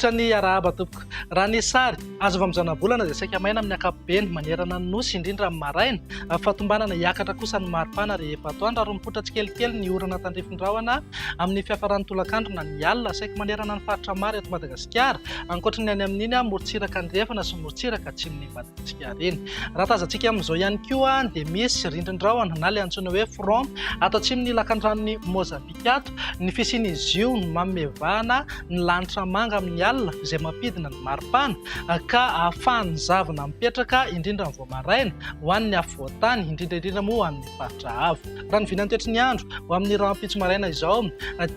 Molotra ny arahaba tompoko. Raha ny sary azo vamjana volana dia saika maina amin'ny ankapobeny manerana ny nosy indrindra amin'ny maraina, fahatombanana hiakatra kosa ny maripana rehefa atoandro ary mipotra tsikelikely ny orana tandrifin-drahona amin'ny fiafaran'ny tolakandro na ny alina saika manerana ny faritra maro eto Madagasikara, ankoatra ny any amin'iny morontsiraka andrefana sy morontsiraka atsimon'ny Madagasikara iny. Raha tazantsika amin'izao ihany koa dia misy rindrin-drahona na ilay antsoina hoe front ato atsimon'ny lakan-dranon'ny Mozambika ato, ny fisian'izy io no mamevahana ny lanitra manga amin'ny alina izay mampidina ny maripana ka ahafahan'ny zavona mipetraka indrindra ny voamaraina ho an'ny afovoantany indrindra moa amin'ny faritra avo. Raha ny vinany toetry ny andro ho amin'ny rahampitso maraina izao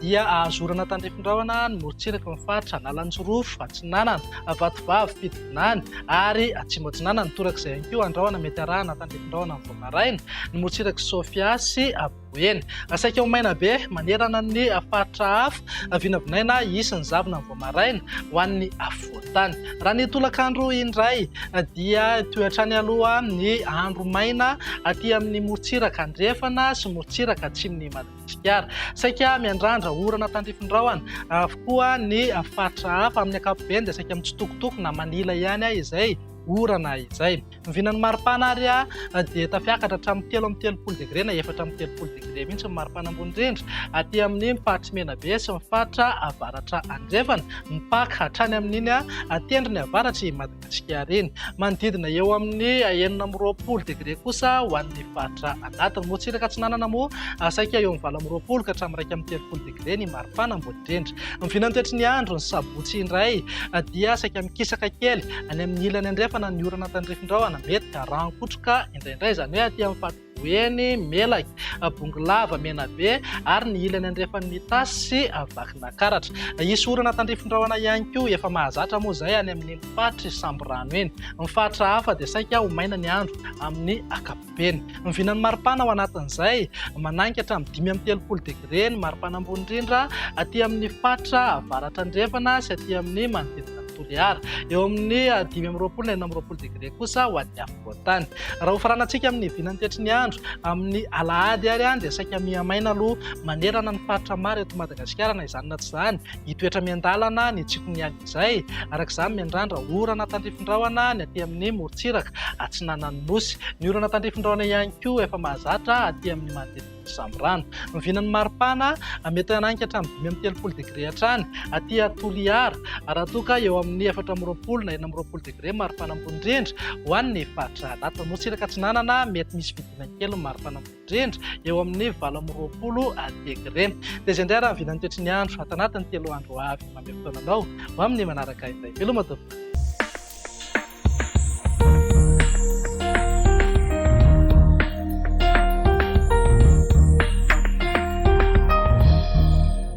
dia ahazorana tandrifin-drahona ny morontsiraka ny faritra Nalanjorofo, Atsinanana, Vatovavy, Fidinany ary Atsimo Atsinanana torak'izay ihany koa andrahona mety arahana tandrifin-drahona ny voamaraina ny morontsiraka Sofia sy Boeny. Saika ho maina be manerana ny faritra hafa vinavinaina isy ny zavona ny voamaraina ho an'ny afovoantany. Raha ny tolakandro indray dia toetrany aloha ny andro maina aty amin'ny morontsiraka andrefana sy morontsiraka atsimon'ny Madagasikara. Saika miandrandra orana tandrifin-drahona avokoa ny faritra hafa amin'ny ankapobeny dia saika mitsitokotoko na manila ihany izay orana izay. Mivinan'ny maripana ary dia tafiakatra hatramin'ny 3 degre na 4 degre mihitsy ny maripana ambony indrindra aty amin'ny faritra Menabe sy ny faritra avaratra andrefana mipaka hatrany amin'iny tendrony avaratry Madagasikara iny. Manodidina eo amin'ny 9 degre kosa ho an'ny faritra anatiny. Morontsiraka Atsinanana moa saika eo amin'ny 20 ka hatramin'ny 30 degre ny maripana ambony indrindra. Mivinan'ny toetry ny andro ny sabotsy indray dia saika mikisaka kely any amin'ny ilany andrefana ny orana tandrifin-drahona mety rankotroka indraindray izany hoe aty amin'ny faritra Boeny, Melaky, Bongolava, Menabe ary ny ilany andrefan'ny Tasy sy Vakinankaratra. Isy orana tandrifin-drahona ihany koa efa mahazatra moa izay any amin'ny faritra Samborano iny. Ny faritra hafa dia saika ho maina ny andro amin'ny ankapobeny. Mivinan'ny maripana ao anatin'izay mananika hatramin'ny 30 degre ny maripana ambony indrindra aty amin'ny faritra avaratra andrefana sy aty amin'ny manodidina Toliara. Eo amin'ny 20 na 20 degre kosa ho an'ny afovoantany. Raha ho faranantsika amin'ny vinany toetry ny andro amin'ny alahady ary dia saika miamaina aloha manerana ny faritra maro eto Madagasikara na izany na tsy izany hitoetra miandalana ny tsikony ihany izay. Arak'izany miandrandra orana tandrifin-drahona ny aty amin'ny morontsiraka Atsinanana nosy. Ny orana tandrifin-drahona ihany koa efa mahazatra aty amin'ny manodidina Samborano. Mivinan'ny maripana mety ananika hatramin'ny 30 degre hatrany aty Toliara raha toa ka eo amin'ny 14 na 20 degre maripana ambony indrindra ho an'ny faritra anatiny. Morontsiraka Atsinanana mety misy vidina kely maripana ambony indrindra eo amin'ny 20 degre. Dia izay indray raha vinany toetry ny andro ato anatiny 3 andro avy mamehy fotoananao ho amin'ny manaraka indray. Veloma tompoko.